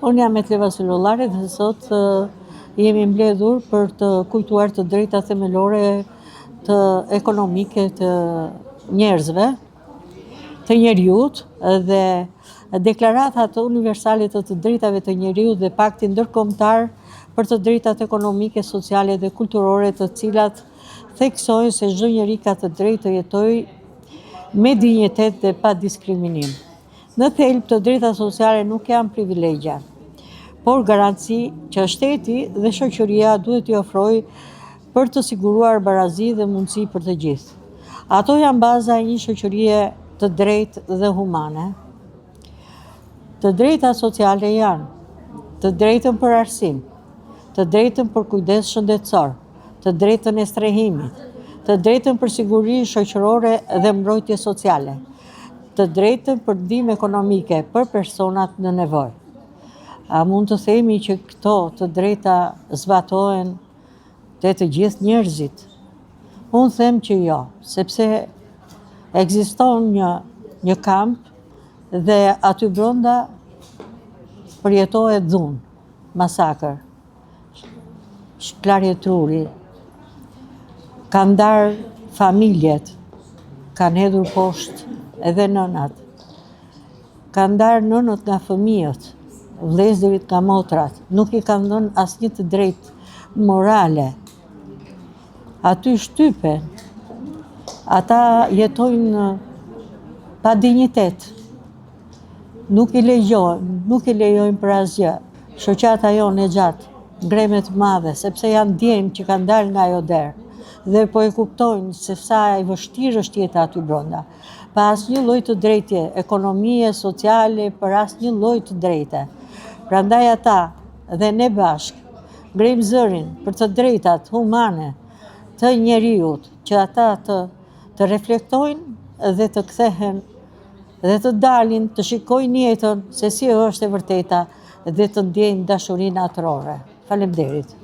Unë jam Metle Vasilullari dhe sot jemi mbledhur për të kujtuar të drejta themelore të ekonomike të njerëzve, të njeriut dhe deklaratat universale të drejtave të njeriut dhe pakti ndërkombëtar për të drejtat ekonomike, sociale dhe kulturore të cilat theksojnë se çdo njeri ka të drejtë të jetojë me dinjitet dhe pa diskriminim. Në thelb të drejtat sociale nuk janë privilegja, por garanci që shteti dhe shoqëria duhet t'i ofrojë për të siguruar barazi dhe mundësi për të gjithë. Ato janë baza e një shoqërie të drejtë dhe humane. Të drejtat sociale janë të drejtën për arsim, të drejtën për kujdes shëndetësor, të drejtën e strehimit, të drejtën për siguri shoqërore dhe mbrojtje sociale, të drejtën për ndihmë ekonomike për personat në nevojë. A mund të themi që këto të drejta zbatohen të gjithë njerëzit? Unë them që jo, sepse ekziston një kamp dhe aty brenda përjetohet dhunë, masakër, shklarje truri, kanë ndarë familjet, kanë hedhur poshtë edhe nënat, kanë ndarë nënat nga fëmijët, vëllezërit nga motrat, nuk i kanë dhënë asnjë të drejtë morale. Aty shtypen, ata jetojnë pa dinjitet, nuk i lejojnë për asgjë. Shoqata jonë e gjatë ngremet madhe, sepse janë djemë që kanë dalë nga ajo derë dhe po e kuptojnë se sa e vështirë është jeta aty brenda. Pa asnjë lloj të drejtje, ekonomie, sociale, për asnjë lloj të drejte. Prandaj ata dhe ne bashkë ngrejmë zërin për të drejtat humane të njeriut, që ata të reflektojnë dhe të kthehen dhe të dalin, të shikojnë jetën se si është e vërteta dhe të ndjejnë dashurinë atërore. Faleminderit.